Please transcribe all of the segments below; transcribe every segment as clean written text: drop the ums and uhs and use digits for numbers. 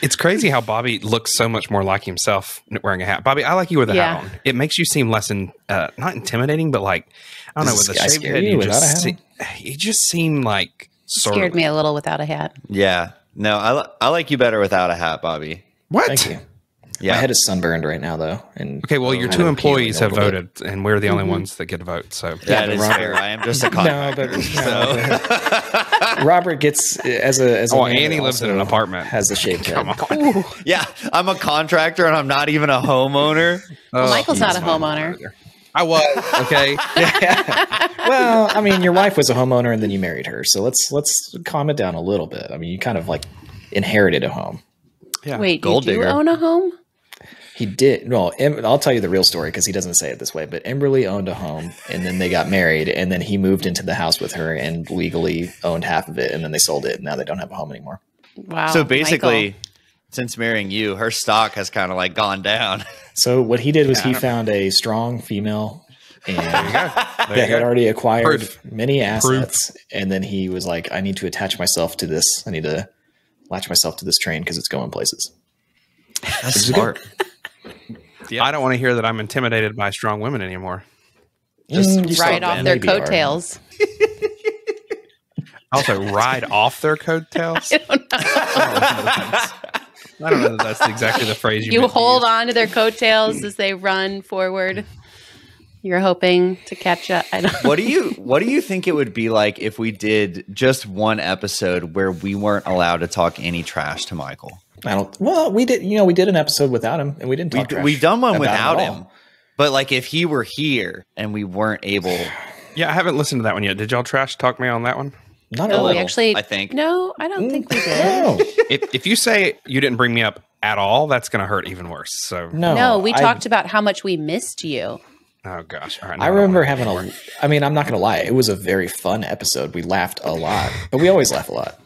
It's crazy how Bobby looks so much more like himself wearing a hat. Bobby, I like you with a hat on. It makes you seem less not intimidating, but like, I don't know, with a shaved head, you just seem like surly. Scared me a little without a hat. Yeah. No, I like you better without a hat, Bobby. What? Thank you. Yeah. My head is sunburned right now, though. And okay, well, your two employees have voted, and we're the only ones that get to vote. So that is fair. I am just a contractor. But Robert gets as a Annie lives in an apartment, has the shaved head. Come on. Yeah, I'm a contractor, and I'm not even a homeowner. Well, Michael's not a homeowner. I was okay. Well, I mean, your wife was a homeowner, and then you married her. So let's calm it down a little bit. I mean, you kind of like inherited a home. Yeah. Wait, Gold you do digger. own a home? He did. No, I'll tell you the real story because he doesn't say it this way. But Emberly owned a home, and then they got married, and then he moved into the house with her and legally owned half of it, and then they sold it, and now they don't have a home anymore. Wow. So basically, Michael. since marrying you, her stock has kind of like gone down. So what he did was he found a strong female and that had already acquired many assets, and then he was like, I need to attach myself to this. I need to latch myself to this train because it's going places. That's smart. Yeah. I don't want to hear that I'm intimidated by strong women anymore. Just Ride off their coattails. Also, ride off their coattails? I don't know. I don't know that that's exactly the phrase You hold on to their coattails as they run forward. You're hoping to catch up. I don't. What do you think it would be like if we did just one episode where we weren't allowed to talk any trash to Michael? Well, we did. We did an episode without him, and we didn't talk trash. We've done one without him. him, but like if he were here and we weren't able. Yeah, I haven't listened to that one yet. Did y'all trash talk me on that one? Not a little. Actually, I think. No, I don't think we did. No. If you say you didn't bring me up at all, that's going to hurt even worse. So No, we talked about how much we missed you. Oh gosh! All right, I remember having I mean, I'm not going to lie. It was a very fun episode. We laughed a lot, but we always laugh a lot,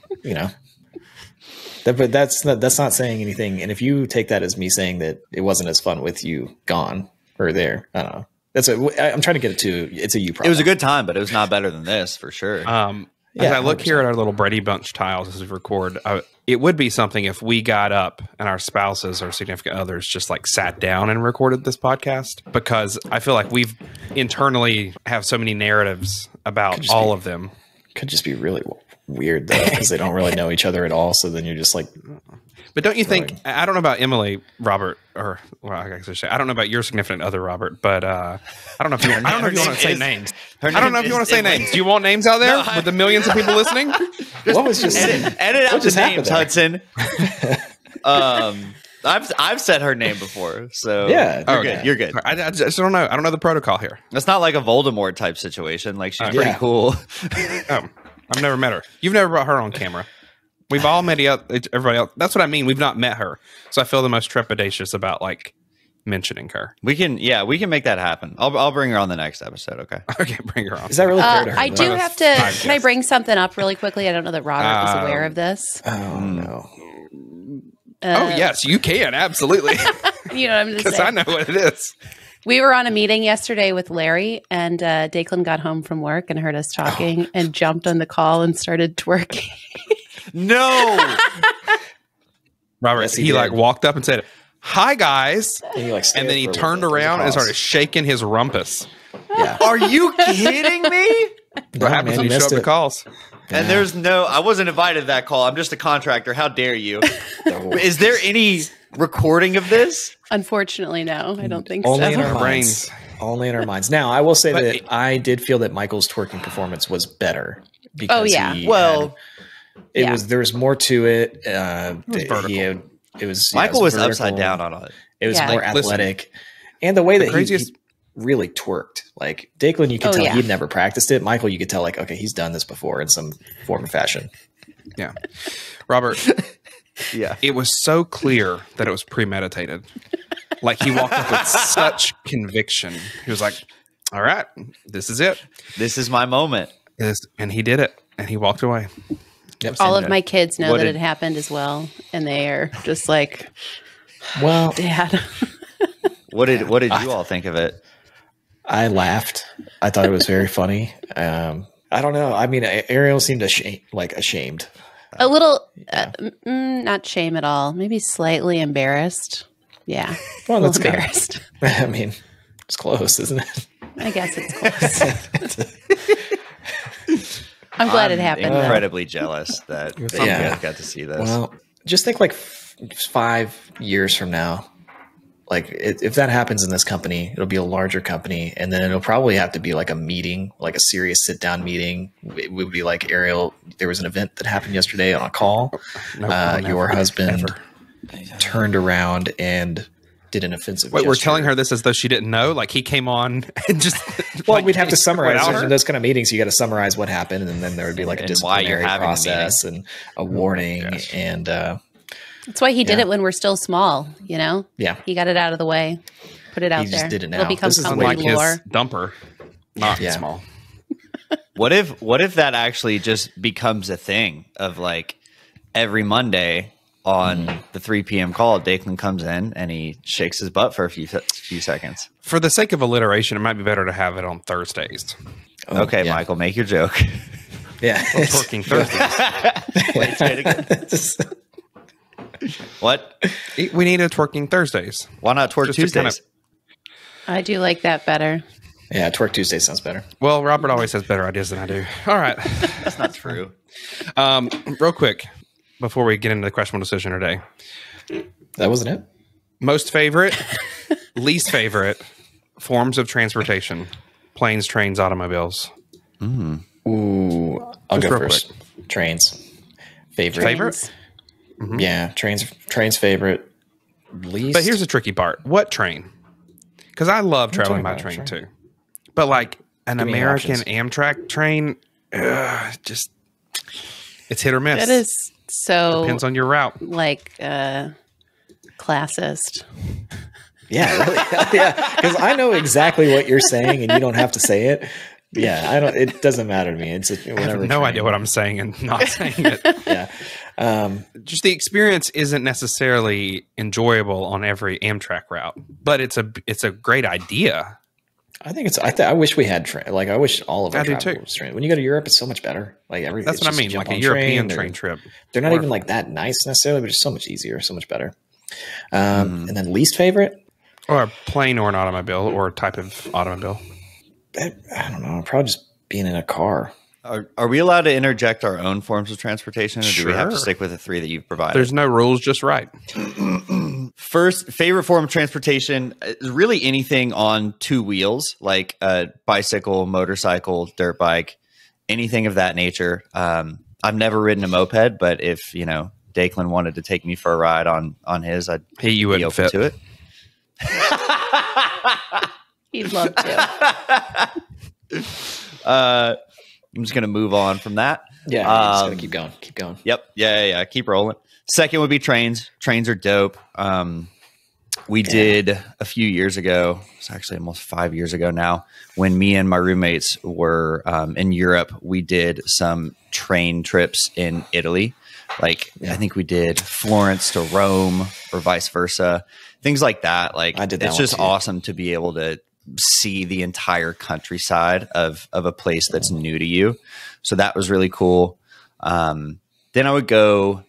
But that's not saying anything. And if you take that as me saying that it wasn't as fun with you gone or there, I don't know. I'm trying to get it to. It's a you problem. It was a good time, but it was not better than this for sure. As I look 100%. Here at our little Brady Bunch tiles as we record, it would be something if we got up and our spouses or significant others just like sat down and recorded this podcast, because I feel like we've internally have so many narratives about all of them. Could just be really weird though, because they don't really know each other at all. So then you're just like. But don't you think? I don't know about Emily, Robert, or well, I guess I should say I don't know about your significant other, Robert. But I don't know if you. I don't know if you want to say names. I don't know if you want to say names. Do you want names out there with the millions of people listening? What was just edit out the names, Hudson? I've said her name before, so yeah, you're good. I just don't know. I don't know the protocol here. It's not like a Voldemort type situation. Like she's pretty cool. I've never met her. You've never brought her on camera. We've all met everybody else. That's what I mean. We've not met her, so I feel the most trepidatious about like mentioning her. We can make that happen. I'll bring her on the next episode. Okay. Okay, bring her on. Is that really fair to her? I do have to. Can I bring something up really quickly? I don't know that Robert is aware of this. Oh no. Oh yes, you can absolutely. You know what I'm just because saying. I know what it is. We were on a meeting yesterday with Larry, and Declan got home from work and heard us talking and jumped on the call and started twerking. No, Robert. Yes, he like walked up and said, "Hi guys," and then he turned around and started shaking his rumpus. Yeah. Are you kidding me? What happens when you show up to calls? And I wasn't invited to that call. I'm just a contractor. How dare you? Is there any recording of this? Unfortunately, no. I don't think Only so. in our brains. Only in our minds. Now, I will say that I did feel that Michael's twerking performance was better. Because there was more to it. Michael was upside down on it. It was more athletic. And the way that he really twerked. Like Declan, you could tell he'd never practiced it. Michael, you could tell like, okay, he's done this before in some form or fashion. Yeah. Robert. Yeah. It was so clear that it was premeditated. Like he walked up with such conviction. He was like, all right, this is it. This is my moment. And he did it. And he walked away. Yep. All of my kids know that it happened as well. And they are just like, well, Dad. What did you all think of it? I laughed. I thought it was very funny. I don't know. I mean, Ariel seemed ashamed. A little, not shame at all. Maybe slightly embarrassed. Yeah. Well, that's embarrassed. I mean, it's close, isn't it? I guess it's close. I'm glad it happened. Incredibly jealous that you guys got to see this. Well, just think like 5 years from now, like if that happens in this company, it'll be a larger company, and then it'll probably have to be like a meeting, like a serious sit down meeting. It would be like, Ariel, there was an event that happened yesterday on a call. Your husband turned around and did an offensive gesture. We're telling her this as though she didn't know. Like he came on and just. Well, we'd have to summarize in those kind of meetings. You got to summarize what happened, and then there would be like a disciplinary process and a warning, and. That's why he did it when we're still small, you know? Yeah. He got it out of the way, put it out there. He just did it now. It'll become this is like his dumper, not small. What if that actually just becomes a thing of like every Monday on the 3 p.m. call, Declan comes in and he shakes his butt for a few seconds. For the sake of alliteration, it might be better to have it on Thursdays. Okay, Michael, make your joke. Yeah. Twerking Thursdays. Wait, say it again. What? We need a twerking Thursdays. Why not twerk Tuesdays? I do like that better. Yeah, twerk Tuesday sounds better. Well, Robert always has better ideas than I do. All right. That's not true. Real quick, before we get into the questionable decision today. That wasn't it? Most favorite, least favorite forms of transportation. Planes, trains, automobiles. Ooh, I'll go first. Trains. Favorite? Mm-hmm. Yeah, train's favorite. Least. But here's the tricky part. What train? Because I love traveling by train too. But like an American Amtrak train, just it's hit or miss. That is so depends on your route. Like classist. Yeah, really. Yeah, because I know exactly what you're saying, and you don't have to say it. Yeah, I don't. It doesn't matter to me. It's whatever. I have no idea what I'm saying and not saying it. Yeah. Just the experience isn't necessarily enjoyable on every Amtrak route, but it's a great idea. I think it's. I wish we had train. Like I wish all of our travel travel was train. When you go to Europe, it's so much better. Like everything. That's what I mean. Like a European train trip. They're not even like that nice necessarily, but it's so much easier, so much better. And then least favorite, or a plane, or an automobile, or a type of automobile. I don't know. Probably just being in a car. Are we allowed to interject our own forms of transportation, or do we have to Sure. stick with the 3 that you've provided? There's no rules, just right. First, favorite form of transportation is really anything on 2 wheels, like a bicycle, motorcycle, dirt bike, anything of that nature. I've never ridden a moped, but if Declan wanted to take me for a ride on his, You wouldn't be open fit to it. He'd love to. I'm just going to move on from that. Yeah, just gonna keep going. Keep going. Yep. Yeah. Keep rolling. Second would be trains. Trains are dope. We did a few years ago. It's actually almost 5 years ago now. When me and my roommates were in Europe, we did some train trips in Italy. Like I think we did Florence to Rome or vice versa. Things like that. Like I did that it's just awesome to be able to see the entire countryside of a place that's new to you. So that was really cool. Then I would go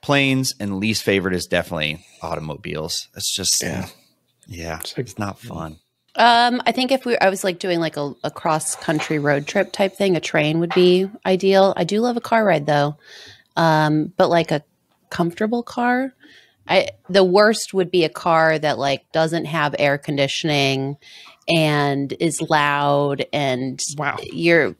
planes, and least favorite is definitely automobiles. It's just, it's not fun. I think if I was like doing like a cross country road trip type thing, a train would be ideal. I do love a car ride though. But like a comfortable car, the worst would be a car that like doesn't have air conditioning and is loud, and you're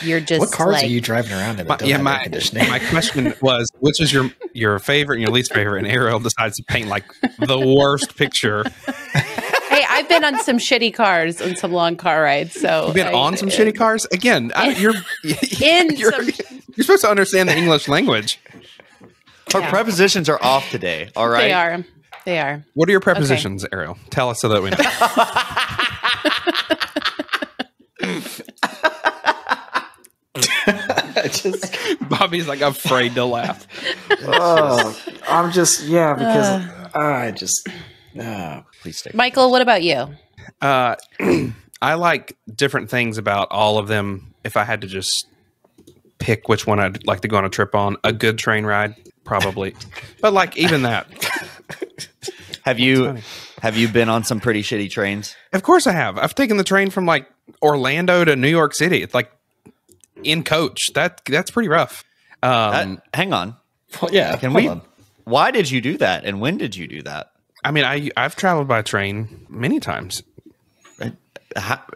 just what cars like, are you driving around in that don't have air conditioning? My question was, which is your favorite and your least favorite? And Ariel decides to paint like the worst picture. Hey, I've been on some shitty cars on some long car rides. So you've been on some shitty cars again. You're supposed to understand the English language. Our prepositions are off today. All right, They are. What are your prepositions, Ariel? Tell us so that we know. Bobby's like afraid to laugh. I'm just because I just please stay. Michael, what about you? I like different things about all of them. If I had to just pick which one I'd like to go on a trip on. A good train ride, probably. But like even that. Have you been on some pretty shitty trains? Of course I have. I've taken the train from like Orlando to New York City. It's like in coach. That's pretty rough. Hang on. Well, yeah. Why did you do that? And when did you do that? I mean, I've traveled by train many times.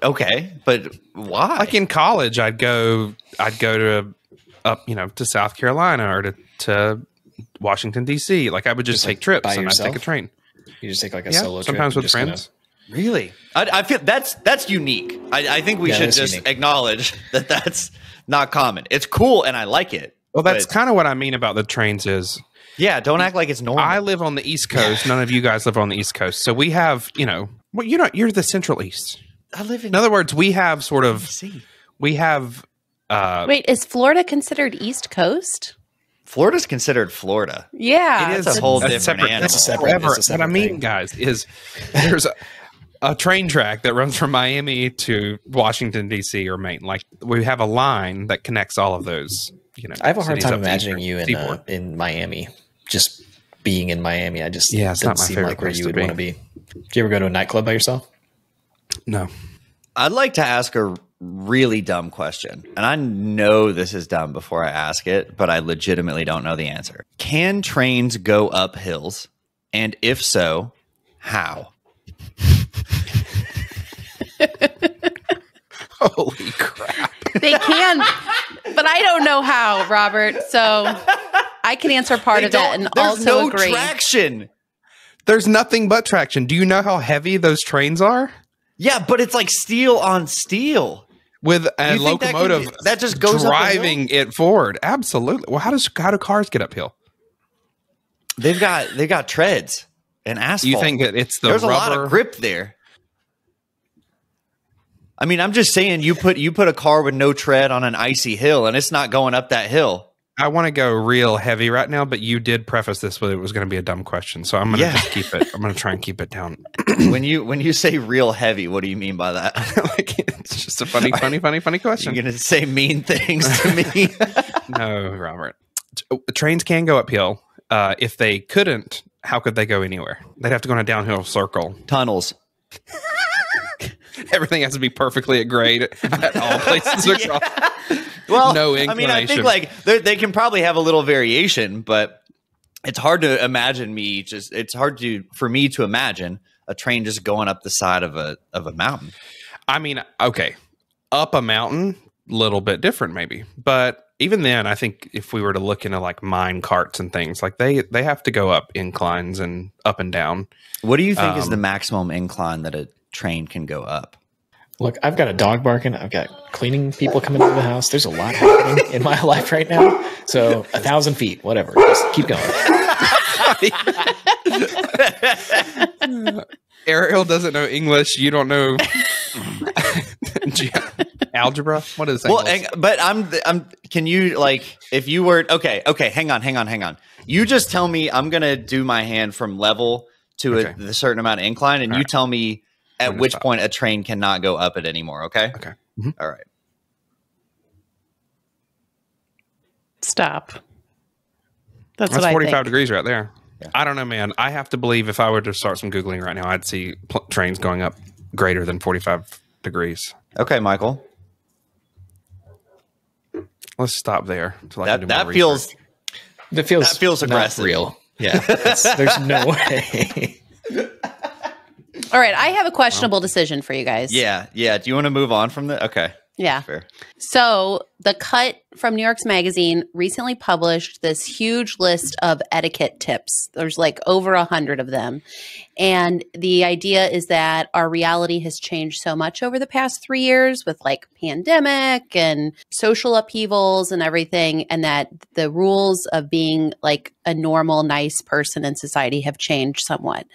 Okay, but why? Like in college, I'd go to to South Carolina or to Washington D.C. Like I would just take trips and I'd take a train. You just take like a solo trip. Sometimes with friends. Really? I feel that's unique. I think we should just acknowledge that that's not common. It's cool and I like it. Well, that's kind of what I mean about the trains is. Yeah, don't act like it's normal. I live on the East Coast. None of you guys live on the East Coast. So we have, you're the Central East. I live in other words, we have sort of, we have. Wait, is Florida considered East Coast? Florida's considered Florida. Yeah. It is a whole different animal. That's a separate what I mean, thing. guys, is there's a train track that runs from Miami to Washington, D.C. or Maine. Like we have a line that connects all of those, I have a hard time imagining you in Miami. Just being in Miami, it's not my seem favorite like where place you to would be. want to be. Do you ever go to a nightclub by yourself? No. I'd like to ask a really dumb question. And I know this is dumb before I ask it, but I legitimately don't know the answer. Can trains go up hills? And if so, how? Holy crap. They can, but I don't know how, Robert. So I can answer part of that and also agree. There's no traction. There's nothing but traction. Do you know how heavy those trains are? Yeah, but it's like steel on steel. With a locomotive that just goes driving it forward. Absolutely. Well, how do cars get uphill? They've got treads and asphalt. You think that it's the There's rubber? A lot of grip there. I mean, I'm just saying you put a car with no tread on an icy hill and it's not going up that hill. I want to go real heavy right now, but you did preface this with it was going to be a dumb question, so I'm going to just keep it. I'm going to try and keep it down. When you say real heavy, what do you mean by that? Like, it's just a funny question. You're going to say mean things to me? No, Robert. Trains can go uphill. If they couldn't, how could they go anywhere? They'd have to go in a downhill circle. Tunnels. Everything has to be perfectly at grade at all places across. Well, no inclination. I think like they can probably have a little variation, but it's hard to imagine for me to imagine a train just going up the side of a mountain. I mean, okay, up a mountain, little bit different maybe, but even then, I think if we were to look into like mine carts and things, like they have to go up inclines and up and down. What do you think is the maximum incline that a train can go up? Look, I've got a dog barking. I've got cleaning people coming into the house. There's a lot happening in my life right now. So 1,000 feet, whatever. Just keep going. Ariel doesn't know English. You don't know algebra. What is that? Well, but can you like if you were okay? Hang on. You just tell me I'm gonna do my hand from level to a certain amount of incline, and you tell me at which point a train cannot go up it anymore. Okay. Okay. Mm-hmm. All right. Stop. That's what I 45 think. degrees right there. Yeah. I don't know, man. I have to believe if I were to start some Googling right now, I'd see trains going up greater than 45 degrees. Okay, Michael. Let's stop there. That feels aggressive. Not real. Yeah. There's no way. All right. I have a questionable decision for you guys. Yeah. Do you want to move on from that? Okay. Yeah. Fair. So The Cut from New York's Magazine recently published this huge list of etiquette tips. There's like over 100 of them. And the idea is that our reality has changed so much over the past 3 years with like pandemic and social upheavals and everything. And that the rules of being like a normal, nice person in society have changed somewhat.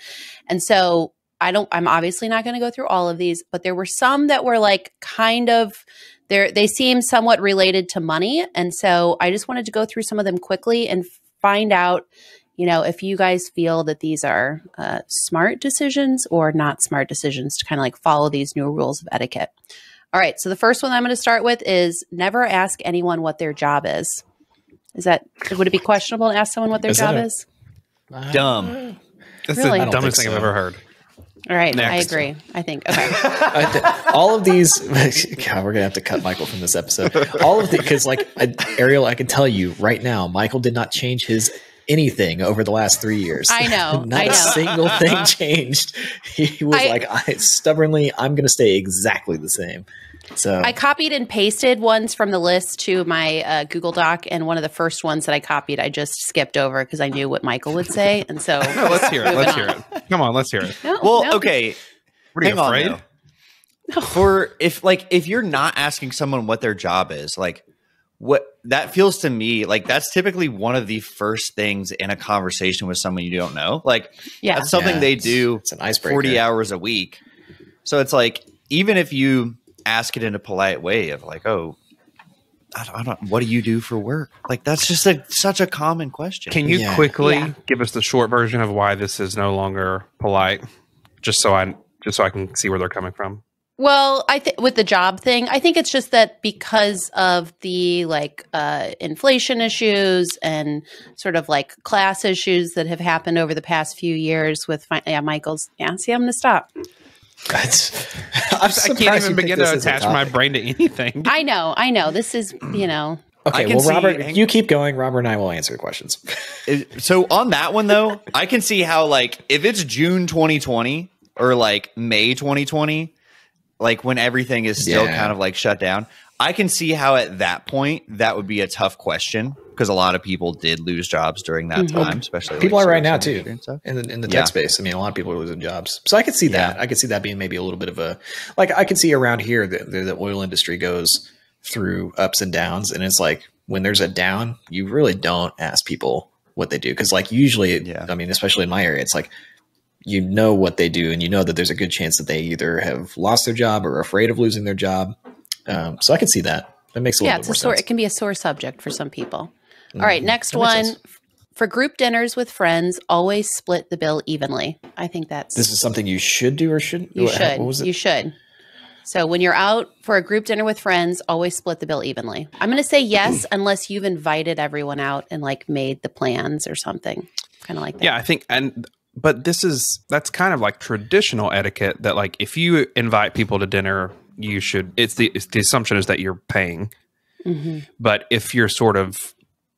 And so I'm obviously not going to go through all of these, but there were some that were like kind of they seem somewhat related to money. And so I just wanted to go through some of them quickly and find out, if you guys feel that these are smart decisions or not smart decisions to kind of like follow these new rules of etiquette. All right. So the first one I'm going to start with is never ask anyone what their job is. Would it be questionable to ask someone what their job is? Dumb. That's Really? the dumbest thing I've ever heard. All right. Next. I agree. I think. Okay. All of these, God, we're going to have to cut Michael from this episode. All of the, because like Ariel, I can tell you right now, Michael did not change his anything over the last 3 years. I know. Not a single thing changed. He was stubbornly, I'm going to stay exactly the same. So I copied and pasted ones from the list to my Google Doc, and one of the first ones that I copied, I just skipped over because I knew what Michael would say, and so No, let's hear it. Let's hear it. Come on, let's hear it. No, Okay. What are you afraid? For if you're not asking someone what their job is, like what that feels to me like that's typically one of the first things in a conversation with someone you don't know. Like that's something they do. It's an icebreaker. 40 hours a week. So it's like even if you ask it in a polite way of like, oh, I don't what do you do for work? Like that's just such a common question. Can you quickly give us the short version of why this is no longer polite, just so I can see where they're coming from? Well, I think with the job thing, I think it's just that because of the inflation issues and sort of like class issues that have happened over the past few years with Michael's. Yeah, see, I'm going to stop. I can't even begin to attach my brain to anything. I know. This is, Okay, well, Robert, you keep going. Robert and I will answer questions. So on that one, though, I can see how, like, if it's June 2020 or, like, May 2020, like, when everything is still kind of, like, shut down, I can see how at that point that would be a tough question because a lot of people did lose jobs during that time, especially people like, are right now too in the tech space. I mean, a lot of people are losing jobs, so I could see that. I could see that being maybe a little bit of a I could see around here the oil industry goes through ups and downs, and it's like when there's a down, you really don't ask people what they do because like usually, I mean, especially in my area, it's like you know what they do, and you know that there's a good chance that they either have lost their job or are afraid of losing their job. So I can see that. That makes a little bit more sense. It can be a sore subject for some people. All right, next one. For group dinners with friends, always split the bill evenly. I think this is something you should do or shouldn't. You should. What was it? You should. So when you're out for a group dinner with friends, always split the bill evenly. I'm going to say yes, unless you've invited everyone out and like made the plans or something, kind of like that. Yeah, I think, but that's kind of like traditional etiquette that like if you invite people to dinner, you should. It's the assumption is that you're paying, but if you're sort of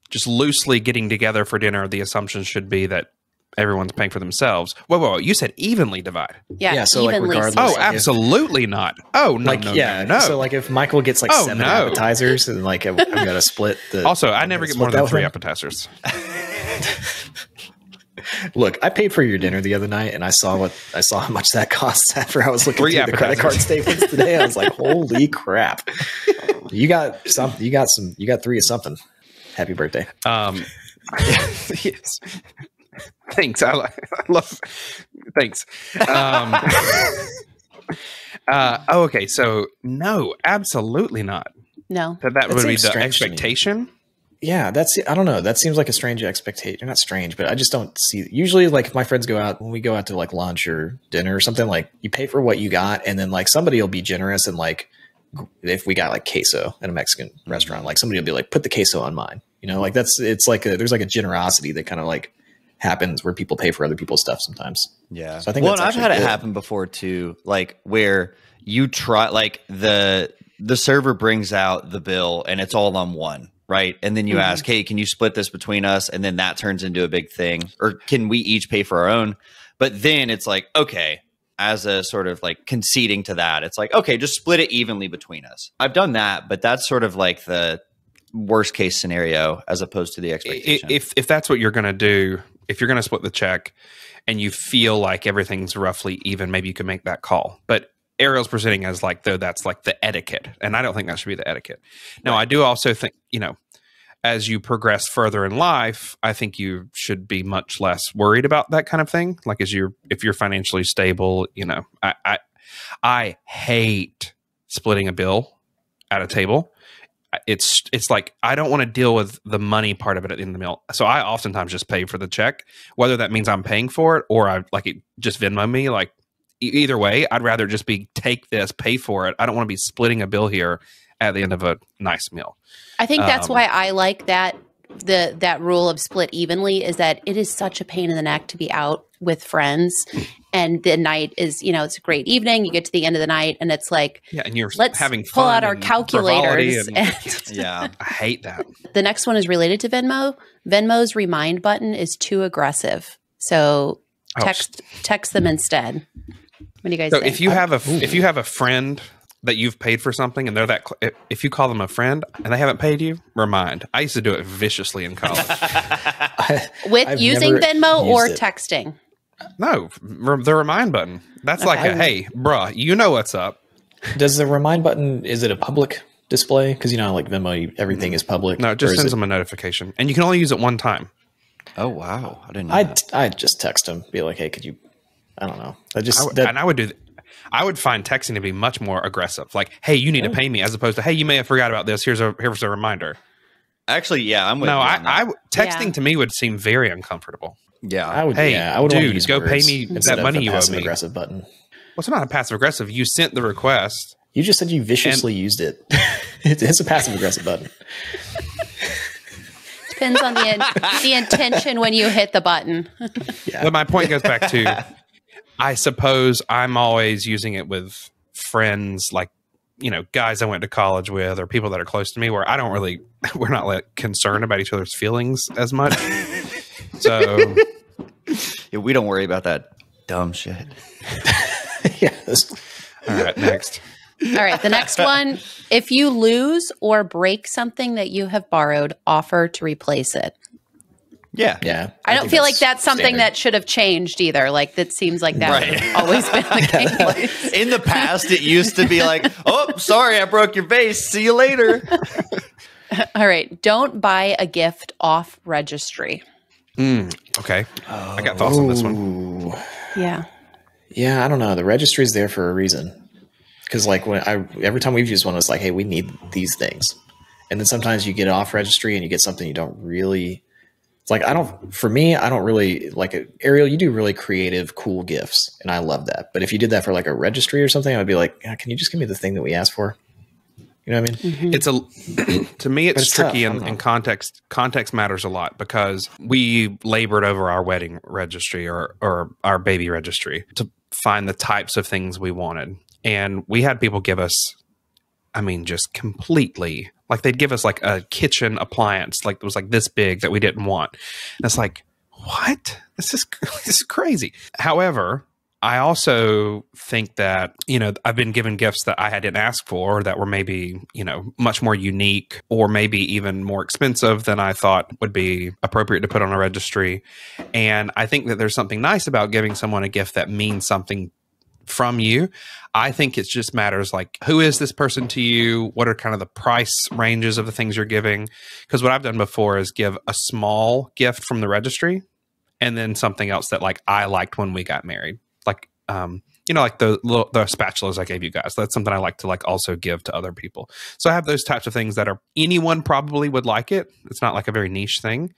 just loosely getting together for dinner, the assumption should be that everyone's paying for themselves. Whoa, you said evenly divide. Yeah, so evenly. Like regardless. Oh, absolutely not. Oh, no, no. So like if Michael gets like 7 appetizers and like I've got to split the. Also, I never get more than 3 appetizers. Look, I paid for your dinner the other night, and I saw how much that cost after I was looking through the credit card statements today. I was like, "Holy crap! You got 3 of something." Happy birthday! Yes. Thanks. I love. Thanks. Okay. So no, absolutely not. No, that would be the expectation. Yeah, I don't know. That seems like a strange expectation. Not strange, but I just don't see. Usually, like if my friends go out, when we go out to like lunch or dinner or something, like you pay for what you got, and then like somebody will be generous and like if we got like queso at a Mexican restaurant, like somebody will be like, put the queso on mine. You know, like it's like there's like a generosity that kind of like happens where people pay for other people's stuff sometimes. Yeah. So I think I've had it happen before too, like where you try, like the server brings out the bill and it's all on one. Right. And then you ask, hey, can you split this between us? And then that turns into a big thing. Or can we each pay for our own? But then it's like, okay, as a sort of like conceding to that, it's like, okay, just split it evenly between us. I've done that, but that's sort of like the worst case scenario as opposed to the expectation. If that's what you're going to do, if you're going to split the check and you feel like everything's roughly even, maybe you can make that call. But Ariel's presenting as like, though, that's like the etiquette. And I don't think that should be the etiquette. Now, I do also think, as you progress further in life, I think you should be much less worried about that kind of thing. Like if you're financially stable, I hate splitting a bill at a table. It's like, I don't want to deal with the money part of it in the meal. So I oftentimes just pay for the check, whether that means I'm paying for it or I like it just Venmo me, like, either way, I'd rather just be take this, pay for it. I don't want to be splitting a bill here at the end of a nice meal. I think that's why I like that that rule of split evenly, is that it is such a pain in the neck to be out with friends, and the night is, it's a great evening. You get to the end of the night and it's like, and you're let's having fun, pull out our calculators. Yeah, I hate that. The next one is related to Venmo. Venmo's remind button is too aggressive, so text them instead. What do you guys think? If you have a friend that you've paid for something and they're if you call them a friend and they haven't paid you, remind. I used to do it viciously in college. With using Venmo or texting? No, the remind button. That's like hey, bruh, you know what's up. Does the remind button, is it a public display? Because like Venmo, everything is public. No, it just sends them a notification. And you can only use it one time. Oh, wow. I didn't know that. I'd just text them, be like, hey, could you, I don't know. I would find texting to be much more aggressive. Like, hey, you need to pay me, as opposed to, hey, you may have forgot about this. Here's a reminder. Actually, yeah, I'm with you. No, texting to me would seem very uncomfortable. Yeah, I would. Hey, I would dude, go pay me that money you owe me. Aggressive button. Well, it's not a passive aggressive. You sent the request. You just said you viciously used it. It's a passive aggressive button. Depends on the intention when you hit the button. Yeah. But my point goes back to, I suppose I'm always using it with friends, like, guys I went to college with or people that are close to me, where we're not like concerned about each other's feelings as much. So yeah, we don't worry about that dumb shit. Yes. All right, next. All right, the next one. If you lose or break something that you have borrowed, offer to replace it. Yeah. Yeah. I don't feel like that's something that should have changed either. Like, that seems like that would have always been the case. In the past, it used to be like, oh, sorry, I broke your vase. See you later. All right. Don't buy a gift off registry. Okay. I got thoughts on this one. Yeah. Yeah, I don't know. The registry is there for a reason. Because every time we've used one, it's like, hey, we need these things. And then sometimes you get off registry and you get something you don't really, it's like, I don't really like it. Ariel, you do really creative, cool gifts. And I love that. But if you did that for like a registry or something, I would be like, can you just give me the thing that we asked for? You know what I mean? Mm-hmm. To me, it's tricky and context. Context matters a lot, because we labored over our wedding registry or our baby registry to find the types of things we wanted. And we had people give us, just completely, like they'd give us like a kitchen appliance, like it was like this big that we didn't want. And it's like, what? This is crazy. However, I also think that, I've been given gifts that I didn't ask for, that were maybe, much more unique or maybe even more expensive than I thought would be appropriate to put on a registry. And I think that there's something nice about giving someone a gift that means something from you. I think it just matters, like, who is this person to you? What are kind of the price ranges of the things you're giving? Because what I've done before is give a small gift from the registry and then something else that like I liked when we got married. Like, like the spatulas I gave you guys. That's something I like to like also give to other people. So I have those types of things that are, anyone probably would like it. It's not like a very niche thing.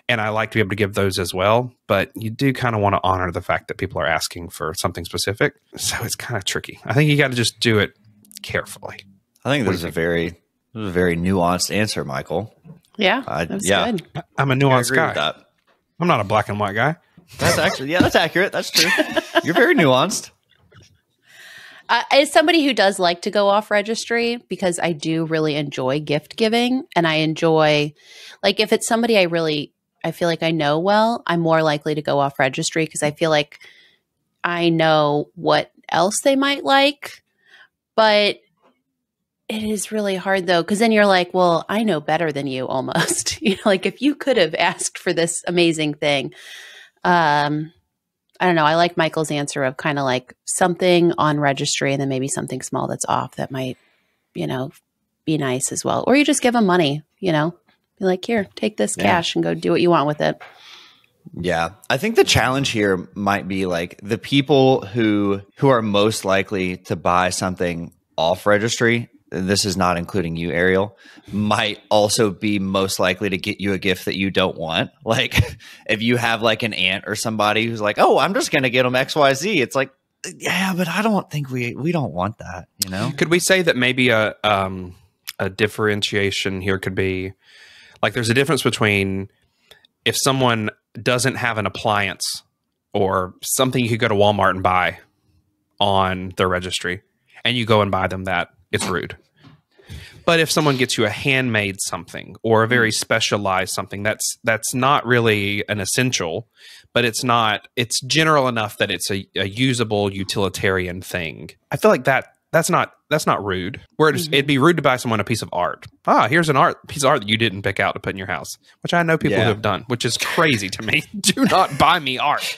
And I like to be able to give those as well. But you do kind of want to honor the fact that people are asking for something specific. So it's kind of tricky. I think you got to just do it carefully. I think this is a very nuanced answer, Michael. Yeah. That's good. I'm a nuanced guy. I'm not a black and white guy. That's actually, that's accurate. That's true. You're very nuanced. As somebody who does like to go off registry, because I do really enjoy gift giving, and I enjoy, like, if it's somebody I feel like I know well, I'm more likely to go off registry because I feel like I know what else they might like. But it is really hard, though, because then you're like, well, I know better than you almost. Like, if you could have asked for this amazing thing. I don't know. I like Michael's answer of kind of like something on registry and then maybe something small that's off that might, be nice as well. Or you just give them money, be like, here, take this cash and go do what you want with it. Yeah. I think the challenge here might be like the people who are most likely to buy something off registry, this is not including you, Ariel, might also be most likely to get you a gift that you don't want. Like if you have like an aunt or somebody who's like, oh, I'm just going to get them XYZ. It's like, Yeah, but I don't think we don't want that, you know? Could we say that maybe a differentiation here could be like there's a difference between if someone doesn't have an appliance or something you could go to Walmart and buy on their registry and you go and buy them that, it's rude. But if someone gets you a handmade something or a very specialized something, that's not really an essential, but it's general enough that it's a usable utilitarian thing. I feel like that's not rude. It'd be rude to buy someone a piece of art. Here's a piece of art that you didn't pick out to put in your house, which I know people who have done, which is crazy to me. Do not buy me art.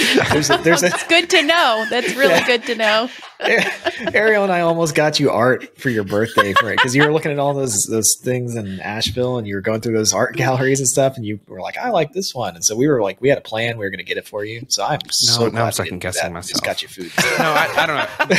It's good to know. That's really good to know. Ariel and I almost got you art for your birthday for it because you were looking at all those things in Asheville and you were going through those art galleries and stuff, and you were like, "I like this one," and so we were like, we had a plan. We were going to get it for you. So I'm so glad I'm second guessing myself. Just got you food. No, I don't know.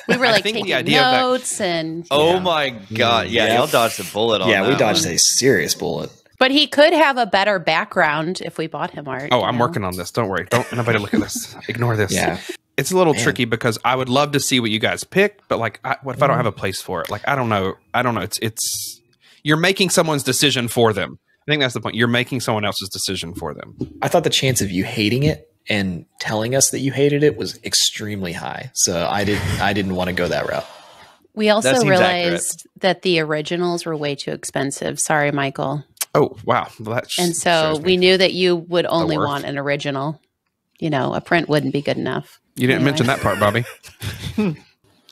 We were like taking notes and. Oh my god! Yeah, y'all dodged a bullet on that. Yeah, we dodged a serious bullet. But he could have a better background if we bought him art. Oh, I'm working on this. Don't worry. Don't anybody look at this. Ignore this. Yeah. It's a little tricky because I would love to see what you guys pick, but like, what if I don't have a place for it? Like, I don't know. It's you're making someone's decision for them. I think that's the point. You're making someone else's decision for them. I thought the chance of you hating it and telling us that you hated it was extremely high. So I didn't want to go that route. We also realized that the originals were way too expensive. Sorry, Michael. Oh, wow. Well, and so we knew that you would only want an original. You know, a print wouldn't be good enough. You didn't mention that part, Bobby.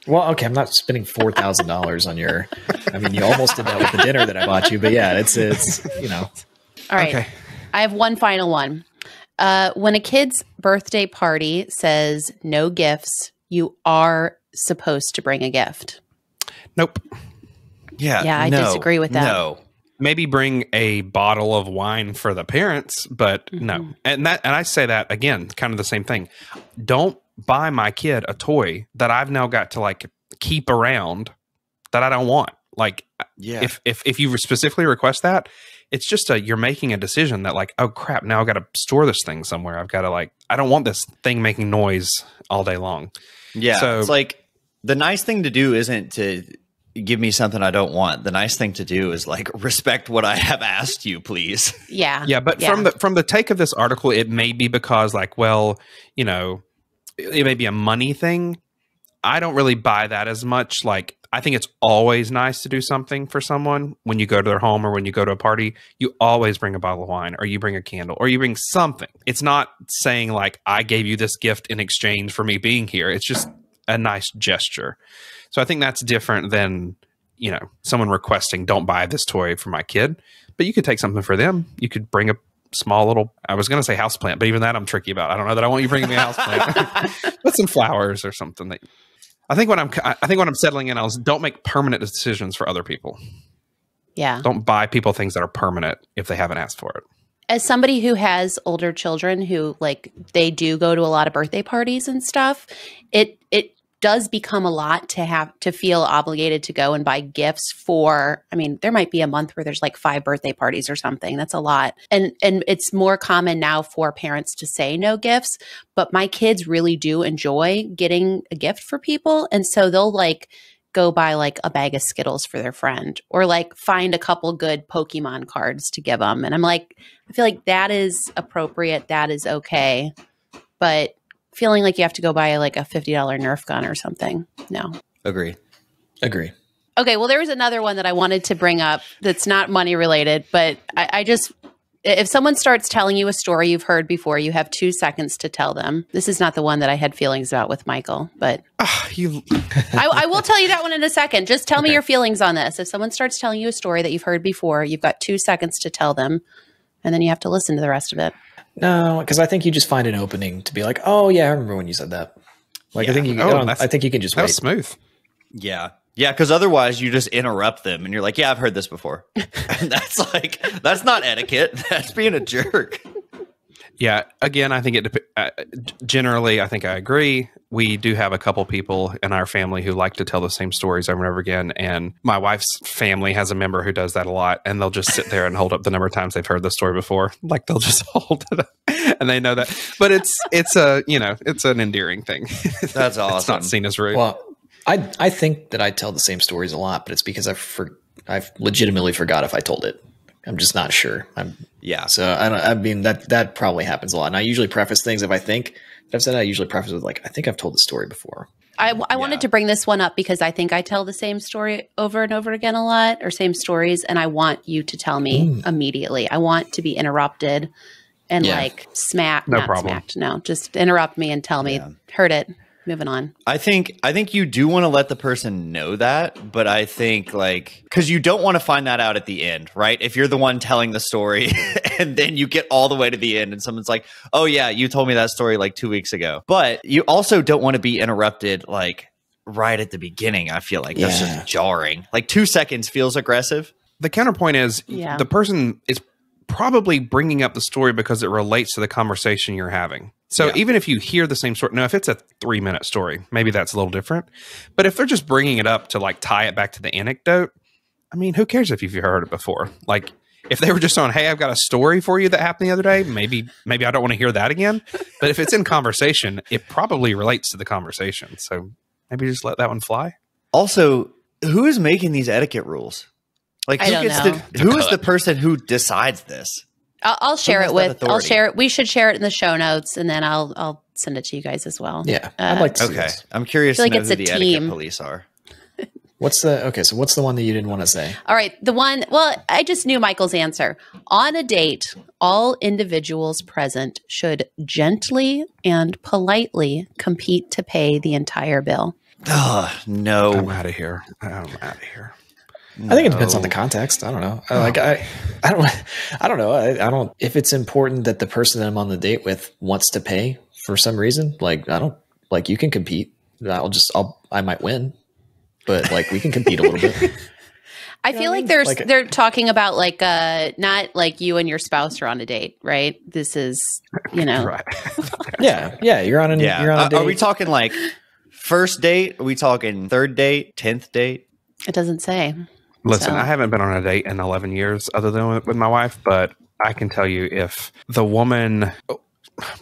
Well, okay, I'm not spending $4,000 on your. I mean, you almost did that with the dinner that I bought you, but yeah, it's you know. All right, okay. I have one final one. When a kid's birthday party says no gifts, you are supposed to bring a gift. Nope. Yeah, I disagree with that. No. Maybe bring a bottle of wine for the parents, but no. And I say that again, kind of the same thing. Don't buy my kid a toy that I've now got to like keep around that I don't want. Like, if you specifically request that, it's just you're making a decision that like, oh crap, now I've got to store this thing somewhere. I've got to like, I don't want this thing making noise all day long. Yeah. So it's like the nice thing to do isn't to give me something I don't want. The nice thing to do is like respect what I have asked you, please. Yeah. Yeah. But from the take of this article, it may be because like, well, you know, it may be a money thing. I don't really buy that as much. Like, I think it's always nice to do something for someone when you go to their home or when you go to a party. You always bring a bottle of wine or you bring a candle or you bring something. It's not saying like, I gave you this gift in exchange for me being here. It's just a nice gesture. So I think that's different than, you know, someone requesting, don't buy this toy for my kid, but you could take something for them. You could bring a small little, I was going to say houseplant, but even that I'm tricky about. I don't know that I want you bringing me a houseplant. Put some flowers or something. That I think what I'm settling in on is don't make permanent decisions for other people. Yeah. Don't buy people things that are permanent if they haven't asked for it. As somebody who has older children who like, they do go to a lot of birthday parties and stuff, it does become a lot to have to feel obligated to go and buy gifts for. I mean, there might be a month where there's like 5 birthday parties or something. That's a lot. And it's more common now for parents to say no gifts, but my kids really do enjoy getting a gift for people. And so they'll like go buy like a bag of Skittles for their friend or like find a couple good Pokemon cards to give them. And I'm like, I feel like that is appropriate. That is okay. But feeling like you have to go buy like a $50 Nerf gun or something. No. Agree. Okay. Well, there was another one that I wanted to bring up that's not money related, but I just, if someone starts telling you a story you've heard before, you have 2 seconds to tell them. This is not the one that I had feelings about with Michael, but I will tell you that one in a second. Just tell me your feelings on this. If someone starts telling you a story that you've heard before, you've got 2 seconds to tell them, and then you have to listen to the rest of it. No, because I think you just find an opening to be like, oh yeah, I remember when you said that. Like I think you can just wait. That was smooth. Yeah. Yeah, because otherwise you just interrupt them and you're like, yeah, I've heard this before. And that's not etiquette. That's being a jerk. Yeah. Again, I think generally, I think I agree. We do have a couple people in our family who like to tell the same stories over and over again. And my wife's family has a member who does that a lot. And they'll just sit there and hold up the number of times they've heard the story before. Like they'll just hold it up and they know that. But it's an endearing thing. That's awesome. It's not seen as rude. Well, I think that I tell the same stories a lot, but it's because I've legitimately forgot if I told it. I'm just not sure. So I mean that probably happens a lot. And I usually preface things if I think that I've said it, I usually preface with like, I think I've told the story before. I wanted to bring this one up because I think I tell the same story over and over again a lot, or same stories, and I want you to tell me immediately. I want to be interrupted and like smacked. No not problem. smacked. No, just interrupt me and tell me, heard it. Moving on. I think you do want to let the person know that, but I think like, because you don't want to find that out at the end, right? If you're the one telling the story and then you get all the way to the end and someone's like, oh yeah, you told me that story like 2 weeks ago. But you also don't want to be interrupted like right at the beginning. I feel like that's just jarring. Like 2 seconds feels aggressive. The counterpoint is the person is probably bringing up the story because it relates to the conversation you're having. So even if you hear the same story, now if it's a 3-minute story, maybe that's a little different. But if they're just bringing it up to like tie it back to the anecdote, I mean, who cares if you've heard it before? Like if they were just on, hey, I've got a story for you that happened the other day, maybe I don't want to hear that again. But if it's in conversation, it probably relates to the conversation. So maybe just let that one fly. Also, who is making these etiquette rules? Like who is the person who decides this? I'll share it with. I'll share it. We should share it in the show notes, and then I'll send it to you guys as well. Yeah, I'd like to. See this. I'm curious to know who the etiquette police are. What's the one that you didn't want to say? All right, the one. Well, I just knew Michael's answer. On a date, all individuals present should gently and politely compete to pay the entire bill. Oh no! I'm out of here. I think it depends on the context. I don't know. I don't know. If it's important that the person that I'm on the date with wants to pay for some reason, you can compete. I might win, but like we can compete a little bit. I feel like they're talking about like not like you and your spouse are on a date, right? This is, right. yeah. You're on a date. Are we talking like first date? Are we talking third date, 10th date? It doesn't say. Listen, I haven't been on a date in 11 years other than with my wife, but I can tell you if the woman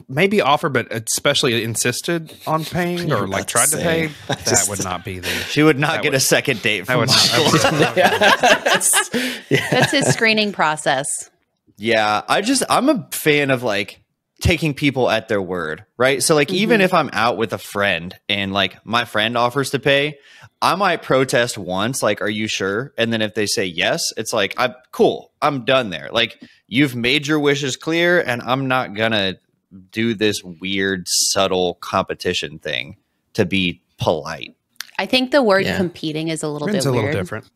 maybe offered, but especially insisted on paying or like tried to pay, that would not be the... She would not get a second date from Michael. That's his screening process. Yeah, I'm a fan of like taking people at their word, right? So like even if I'm out with a friend and like my friend offers to pay, I might protest once, like, are you sure? And then if they say yes, it's like, I'm done there. Like you've made your wishes clear and I'm not gonna do this weird, subtle competition thing to be polite. I think the word competing is a little bit weird. It's a little different.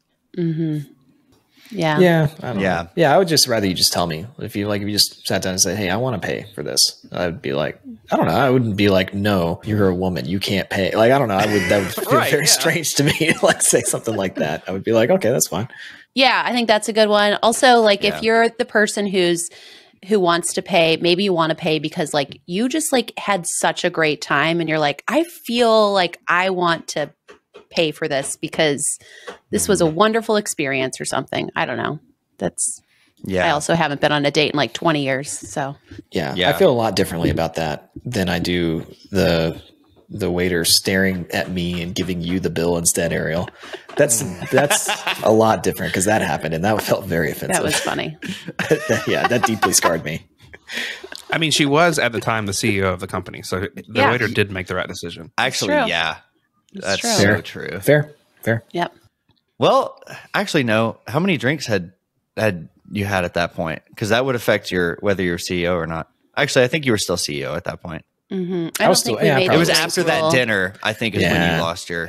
Yeah. Yeah. I don't know. Yeah. I would just rather you just tell me if you just sat down and said, hey, I want to pay for this. I'd be like, I don't know. I wouldn't be like, no, you're a woman. You can't pay. Like, I don't know. That would feel very strange to me to like say something like that. I would be like, okay, that's fine. Yeah. I think that's a good one. Also, like if you're the person who wants to pay, maybe you want to pay because like you just like had such a great time and you're like, I feel like I want to pay for this because this was a wonderful experience or something. I don't know. I also haven't been on a date in like 20 years. So yeah. I feel a lot differently about that than I do the waiter staring at me and giving you the bill instead, Ariel. That's a lot different because that happened and that felt very offensive. That was funny. That deeply scarred me. I mean, she was at the time the CEO of the company, so the waiter did make the right decision. Actually, yeah. That's so true. Fair. Yep. Well, actually, no. How many drinks had you had at that point? Because that would affect whether you're CEO or not. Actually, I think you were still CEO at that point. I was still. It was after that dinner, I think, is when you lost your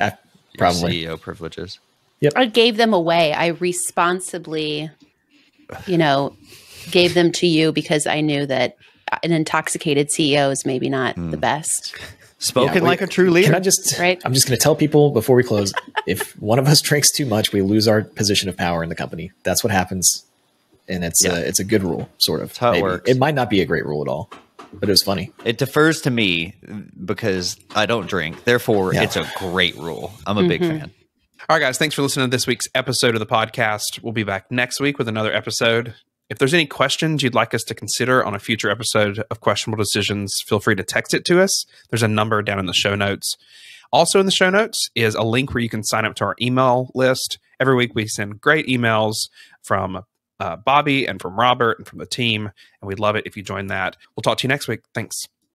CEO privileges. Yep. I gave them away. I responsibly, gave them to you because I knew that an intoxicated CEO is maybe not the best. Spoken like a true leader. Can I just? Right. I'm just going to tell people before we close: if one of us drinks too much, we lose our position of power in the company. That's what happens, and it's a good rule, sort of. That's how it works. It might not be a great rule at all. but it was funny. It defers to me because I don't drink. Therefore, it's a great rule. I'm a big fan. All right, guys. Thanks for listening to this week's episode of the podcast. We'll be back next week with another episode. If there's any questions you'd like us to consider on a future episode of Questionable Decisions, feel free to text it to us. There's a number down in the show notes. Also in the show notes is a link where you can sign up to our email list. Every week we send great emails from Bobby and from Robert and from the team, and we'd love it if you join that. We'll talk to you next week. Thanks.